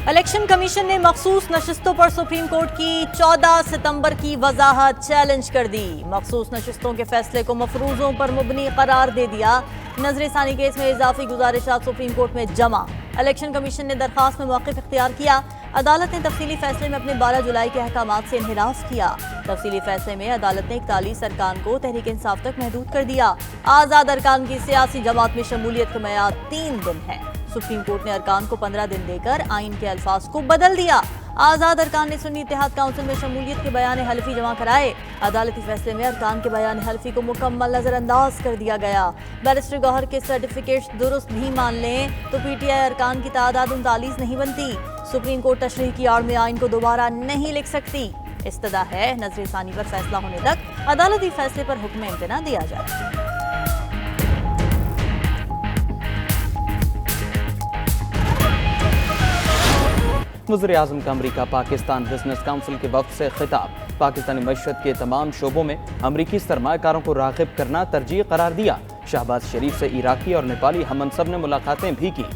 Election commission ने मखसूस नशिस्तों पर सुप्रीम कोर्ट की 14 सितंबर की वजाहत चैलेंज कर दी। मखसूस नशिस्तों के फैसले को मफरूजों पर मुबनी करार दे दिया। नजरसानी केस में इजाफी गुजारिशात सुप्रीम कोर्ट में जमा। इलेक्शन कमीशन ने दरखास्त में मौक़िफ़ इख्तियार किया। अदालत ने तफसीली फैसले में अपने 12 जुलाई के अहकामात से इन्हिराफ किया। तफसीली फैसले में अदालत ने 41 अरकान को तहरीक इंसाफ तक महदूद कर दिया। आज़ाद अरकान की सियासी जमात में शमूलियत का मेयाद 3 दिन है। सुप्रीम कोर्ट ने अरकान को 15 दिन देकर आइन के अल्फाज को बदल दिया। आज़ाद अरकान ने सुन्नी इत्तेहाद काउंसिल में शमूलियत के बयान हल्फी जमा कराए। अदालती फैसले में अरकान के बयान हल्फी को मुकम्मल नजरअंदाज कर दिया गया। बैरिस्टर गौहर के सर्टिफिकेट्स दुरुस्त भी मान लें तो PTI अरकान की तादाद 39 नहीं बनती। सुप्रीम कोर्ट तशरीह की आड़ में आइन को दोबारा नहीं लिख सकती। इस्तदा है नजरसानी पर फैसला होने तक अदालती फैसले पर हुक्म इम्तना दिया जाए। वज़ीर-ए-आज़म का अमरीका पाकिस्तान बिजनेस काउंसिल के वफ़द से खिताब। पाकिस्तानी मईशत के तमाम शोबों में अमरीकी सरमायाकारों को राग़िब करना तरजीह करार दिया। शहबाज शरीफ से इराकी और नेपाली हमनसब ने मुलाकातें भी की।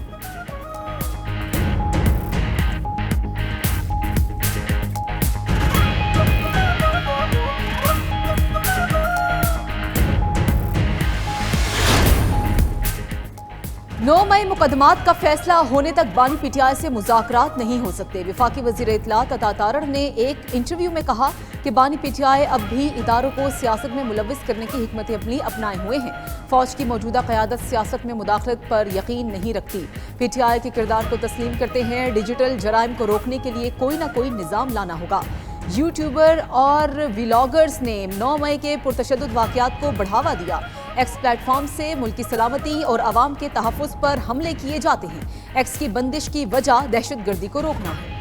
नौ मई मुकदमात का फैसला होने तक बानी PTI से मुज़ाकरात नहीं हो सकते। वफाकी वज़ीर इत्तलात अता तारड़ ने एक इंटरव्यू में कहा कि बानी PTI अब भी इदारों को सियासत में मुलविस करने की हिकमत अमली अपनाए हुए हैं। फौज की मौजूदा क़यादत सियासत में मुदाखलत पर यकीन नहीं रखती। PTI के किरदार को तस्लीम करते हैं। डिजिटल जराइम को रोकने के लिए कोई ना कोई निज़ाम लाना होगा। यूट्यूबर और व्लॉगर्स ने 9 मई के पुरतशद्दुद वाक़यात को बढ़ावा दिया। एक्स प्लेटफॉर्म से मुल्की सलामती और आवाम के तहफ़्फ़ुज़ पर हमले किए जाते हैं। एक्स की बंदिश की वजह दहशतगर्दी को रोकना है।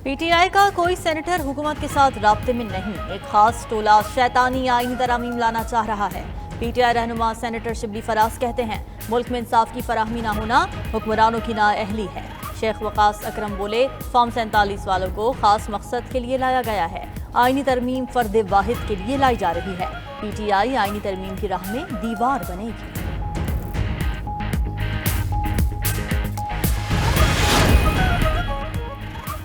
PTI का कोई सेनेटर हुकूमत के साथ राब्ते में नहीं। एक खास टोला शैतानी आईनी तरामीम लाना चाह रहा है। PTI रहनुमा सेनेटर शिबली फराज कहते हैं मुल्क में इंसाफ की फराहमी ना होना हुक्मरानों की नाअहली है। शेख वकास अकरम बोले फॉर्म 47 वालों को खास मकसद के लिए लाया गया है। आईनी तरमीम फर्द वाहिद के लिए लाई जा रही है। PTI आईनी तरमीम की राह में दीवार बनेगी।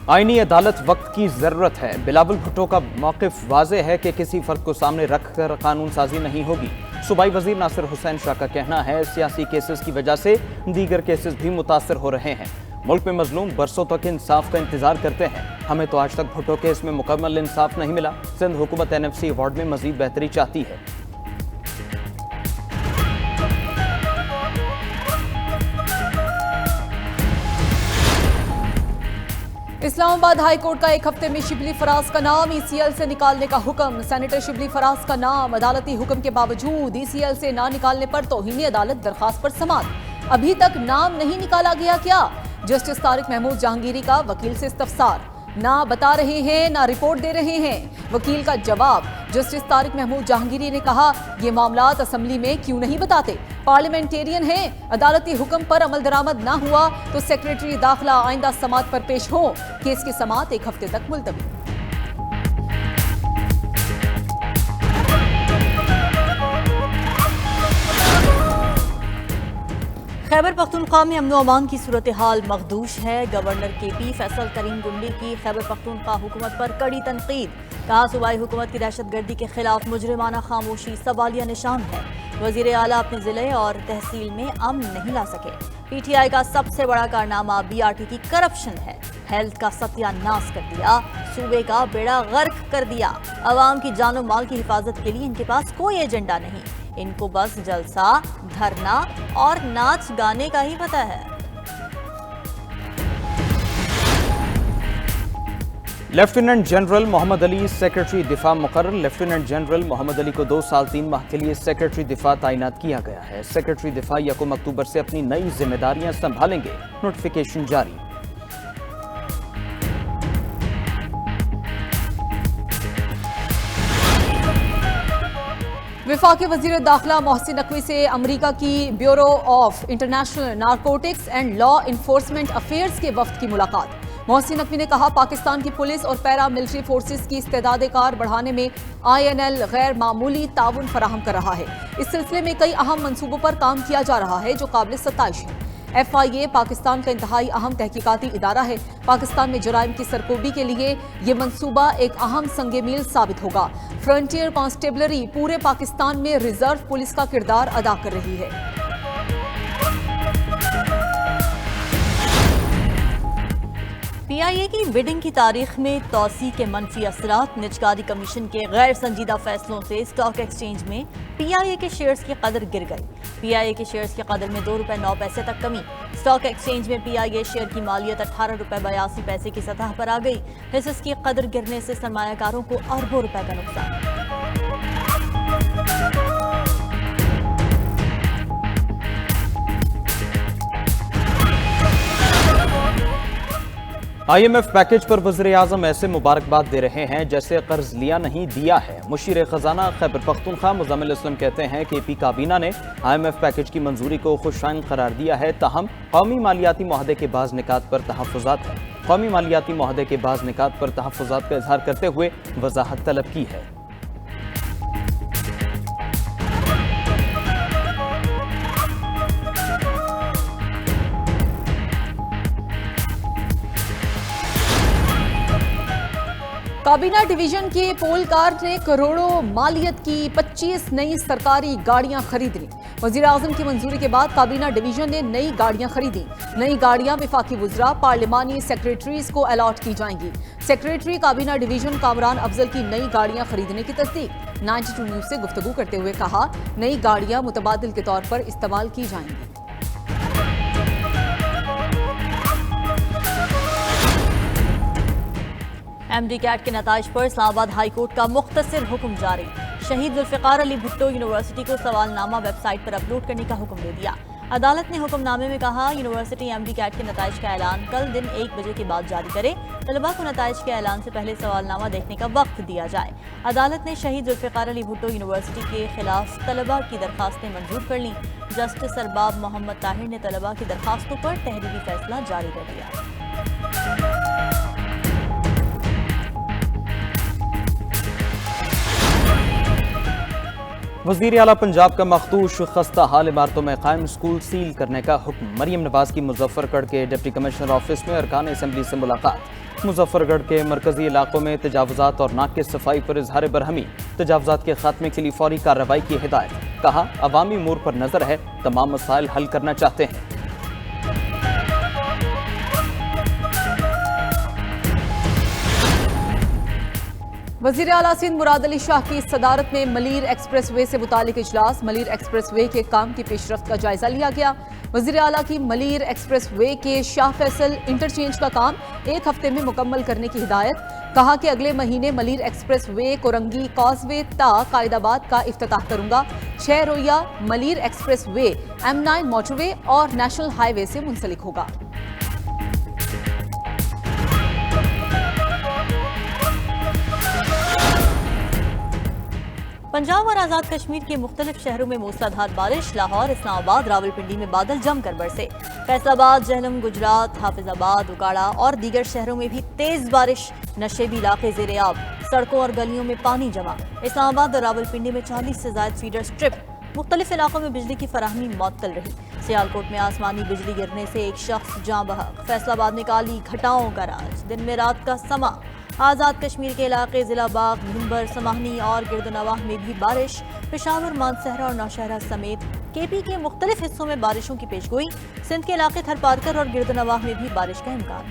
आईनी अदालत वक्त की जरूरत है। बिलावल भुट्टो का मौक़िफ़ वाज़ेह है कि किसी फर्द को सामने रखकर कानून साजी नहीं होगी। सूबाई वजीर नासिर हुसैन शाह का कहना है सियासी केसेस की वजह से दीगर केसेस भी मुतासर हो रहे हैं। मुल्क में मजलूम बरसों तक इंसाफ का इंतजार करते हैं। हमें तो आज तक भुट्टो केस में मुकम्मल इंसाफ नहीं मिला। सिंध हुकूमत NFC अवार्ड में मजीद बेहतरी चाहती है। इस्लामाबाद हाई कोर्ट का एक हफ्ते में शिबली फराज का नाम ECL से निकालने का हुक्म। सेनेटर शिबली फराज का नाम अदालती हुक्म के बावजूद ECL से ना निकालने पर तौहीन अदालत दरखास्त पर समाअत। अभी तक नाम नहीं निकाला गया क्या? जस्टिस तारिक महमूद जहांगीरी का वकील से इस्तफसार। ना बता रहे हैं ना रिपोर्ट दे रहे हैं। वकील का जवाब। जस्टिस तारिक महमूद जहांगीरी ने कहा ये मामलात असम्बली में क्यों नहीं बताते? पार्लियामेंटेरियन हैं। अदालती हुक्म पर अमल दरामद ना हुआ तो सेक्रेटरी दाखिला आइंदा समाअत पर पेश हो। केस की समाअत एक हफ्ते तक मुलतवी। खैबर पख्तूनख्वा में अमन अमान की सूरत हाल मखदूश है। गवर्नर KP फैसल करीम गुंडी की खैबर पख्तूनख्वा हुकूमत पर कड़ी तनकीद। कहा सूबाई हुकूमत की दहशतगर्दी के खिलाफ मुजरिमाना खामोशी सवालिया निशान है। वजीर आला अपने जिले और तहसील में अमन नहीं ला सके। PTI का सबसे बड़ा कारनामा BRT की करप्शन है। हेल्थ का सत्यानाश कर दिया। सूबे का बेड़ा गर्क कर दिया। अवाम की जानो माल की हिफाजत के लिए इनके पास कोई एजेंडा नहीं। इनको बस जलसा, धरना और नाच गाने का ही पता है। Lieutenant general Mohammad Ali secretary दिफा मुकर्रर। लेफ्टिनेंट जनरल मोहम्मद अली को 2 साल 3 माह के लिए सेक्रेटरी दिफा तैनात किया गया है। सेक्रेटरी दिफा 1 अक्टूबर से अपनी नई जिम्मेदारियां संभालेंगे। नोटिफिकेशन जारी। वफाकी वजीर दाखिला मोहसिन नकवी से अमरीका की bureau of international narcotics and law enforcement affairs के वफ्द की मुलाकात। मोहसिन नकवी ने कहा, पाकिस्तान की पुलिस और पैरा मिलिट्री फोर्सेस की इस्तेदाद कार बढ़ाने में INL गैर मामूली ताउन फराहम कर रहा है। इस सिलसिले में कई अहम मंसूबों पर काम किया जा रहा है जो काबिल सत्ताइश है। FIA पाकिस्तान का इंतहाई अहम तहकीकाती इदारा है। पाकिस्तान में जराइम की सरकोबी के लिए ये मंसूबा एक अहम संगे मील साबित होगा। फ्रंटियर कांस्टेबलरी पूरे पाकिस्तान में रिजर्व पुलिस का किरदार अदा कर रही है। PIA की बिडिंग की तारीख में तोसी के मनफी असरात। निजकारी कमीशन के गैर संजीदा फैसलों से स्टॉक एक्सचेंज में PIA के शेयर्स की कदर गिर गई। PIA के शेयर्स की कदर में ₹2.09 तक कमी। स्टॉक एक्सचेंज में PIA शेयर की मालियत ₹18.82 की सतह पर आ गई। हिस्सेस की कदर गिरने से सरमायाकारों को अरबों रुपए का नुकसान। IMF पैकेज पर वज़ीर-ए-आज़म ऐसे मुबारकबाद दे रहे हैं जैसे कर्ज लिया नहीं दिया है। मुशीर खजाना खैबर पख्तूनख्वा मुज़म्मिल इस्लाम कहते हैं कि AP काबीना ने IMF पैकेज की मंजूरी को खुशाइन करार दिया है, ताहम कौमी मालियाती मुआहदे के बाज़ निकात पर तहफ़्फ़ुज़ात है। कौमी मालियाती मुआहदे के बाज़ निकात पर तहफ़्फ़ुज़ात का इजहार करते हुए वज़ाहत तलब की है। काबीना डिवीजन के पोलकार ने करोड़ों मालियत की 25 नई सरकारी गाड़ियां खरीद ली। वज़ीर-ए-आज़म की मंजूरी के बाद काबीना डिवीजन ने नई गाड़ियां खरीदी। नई गाड़ियां वफाकी वुज़रा, पार्लिमानी सेक्रेटरीज को अलॉट की जाएंगी। सेक्रेटरी काबीना डिवीजन कामरान अफजल की नई गाड़ियां खरीदने की तस्दीक। 92 न्यूज़ से गुफ्तगू करते हुए कहा, नई गाड़ियां मुतबादिल के तौर पर इस्तेमाल की जाएंगी। MD कैट के नताइज पर इस्लामाबाद हाई कोर्ट का मुख्तसर हुक्म जारी। शहीद जुल्फ़िकार अली भुट्टो यूनिवर्सिटी को सवालनामा वेबसाइट पर अपलोड करने का हुक्म दे दिया। अदालत ने हुक्मनामे में कहा, यूनिवर्सिटी MD कैट के नताइज का ऐलान कल दिन 1 बजे के बाद जारी करे। तलबा को नताइज के ऐलान से पहले सवालनामा देखने का वक्त दिया जाए। अदालत ने शहीद जुल्फ़िकार अली भुट्टो यूनिवर्सिटी के खिलाफ तलबा की दरखास्तें मंजूर कर लीं। जस्टिस अरबाब मोहम्मद ताहिर ने तलबा की दरखास्तों पर तहरीरी फैसला जारी कर दिया। वज़ीर आला पंजाब का मखदूश खस्ता हाल इमारतों में कायम स्कूल सील करने का हुक्म। मरियम नवाज की मुजफ्फरगढ़ के डिप्टी कमिश्नर ऑफिस में अरकान असम्बली से मुलाकात। मुजफ्फरगढ़ के मरकजी इलाकों में तजावुजात और नाक की सफाई पर इजहार बरहमी। तजावुजात के खात्मे के लिए फौरी कार्रवाई की हिदायत। कहा, अवामी उमूर पर नजर है, तमाम मसाइल हल करना चाहते हैं। वज़ीर आला सिंध मुराद अली शाह की सदारत में मलीर एक्सप्रेस वे से मुतालिक इजलास। मलीर एक्सप्रेस वे के काम की पेशरफ्त का जायजा लिया गया। वज़ीर आला की मलीर एक्सप्रेस वे के शाह फैसल इंटरचेंज का काम 1 हफ्ते में मुकम्मल करने की हिदायत। कहा कि अगले महीने Malir express way Korangi causeway ता कायदाबाद का इफ्तिताह करूंगा। 6 रोया Malir express way M9 motorway और नेशनल हाईवे से मुंसलिक होगा। पंजाब और आज़ाद कश्मीर के मुख्तलिफ शहरों में मूसलाधार बारिश। लाहौर, इस्लामाबाद, रावलपिंडी में बादल जमकर बरसे। फैसलाबाद, जहलम, गुजरात, हाफिजाबाद, उकाड़ा और दीगर शहरों में भी तेज बारिश। नशेबी इलाके ज़ेरे आब, सड़कों और गलियों में पानी जमा। इस्लामाबाद और रावलपिंडी में 40 से ज्यादा फीडर स्ट्रिप। मुख्तलिफ इलाकों में बिजली की फराहमी मअतल रही। सियालकोट में आसमानी बिजली गिरने से एक शख्स जाँ बहक। फैसलाबाद में काली घटाओं का राज। दिन में रात का समा। आज़ाद कश्मीर के इलाके जिला बाग, भूनभर, समाहनी और गिरदनवाह में भी बारिश। पेशावर, मानसहरा और नौशहरा समेत KP के मुख्तलिफ हिस्सों में बारिशों की पेशगोई। सिंध के इलाके थरपारकर और गिरदनवाह में भी बारिश का इम्कान।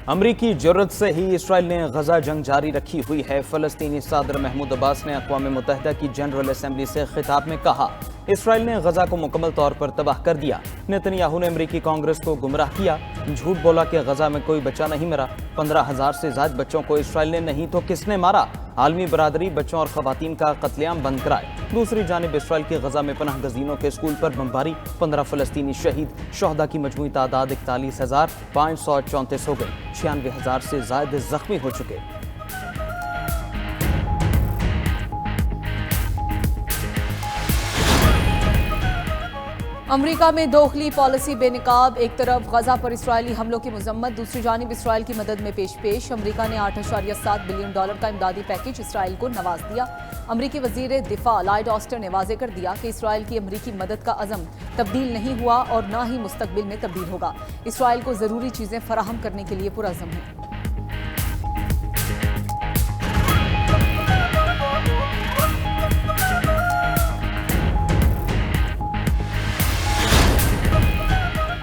अमरीकी जुर्रत से ही इसराइल ने गजा जंग जारी रखी हुई है। फ़लस्तीनी सदर महमूद अब्बास ने अक़वाम मुत्तहिदा की जनरल असम्बली से खिताब में कहा, इसराइल ने गजा को मुकम्मल तौर पर तबाह कर दिया। नेतन्याहू ने अमरीकी कांग्रेस को गुमराह किया, झूठ बोला कि गजा में कोई बच्चा नहीं मरा। 15,000 से ज्यादा बच्चों को इसराइल ने नहीं तो किसने मारा। आलमी बरादरी बच्चों और खवातीन का कत्लेआम बंद कराए। दूसरी जानिब इसराइल की गजा में पनाह गजीनों के स्कूल पर बमबारी। 15 फ़लस्तीनी शहीद। शोहदा की मजमूई तादाद 41,534 हो गई। 96,000 से ज्यादा जख्मी हो चुके। अमेरिका में दोखली पॉलिसी बेनकाब। एक तरफ गजा पर इस्राएली हमलों की मजम्मत, दूसरी जानिब इसराइल की मदद में पेश। अमेरिका ने $8.7 बिलियन का इमदादी पैकेज इसराइल को नवाज दिया। अमेरिकी वजीर दिफा लॉयड ऑस्टिन ने वाजे कर दिया कि इसराइल की अमेरिकी मदद का अज़म तब्दील नहीं हुआ और न ही मुस्तकबिल में तब्दील होगा। इसराइल को जरूरी चीजें फराहम करने के लिए पुरअज़म है।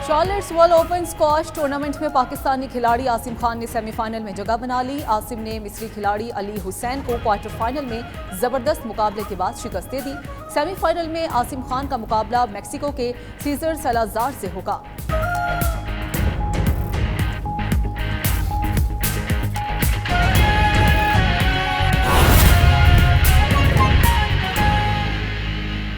Charles world open squash tournament में पाकिस्तानी खिलाड़ी आसिम खान ने सेमीफाइनल में जगह बना ली। आसिम ने मिस्री खिलाड़ी अली हुसैन को क्वार्टर फाइनल में जबरदस्त मुकाबले के बाद शिकस्त दे दी। सेमीफाइनल में आसिम खान का मुकाबला मेक्सिको के सीजर सलाजार से होगा।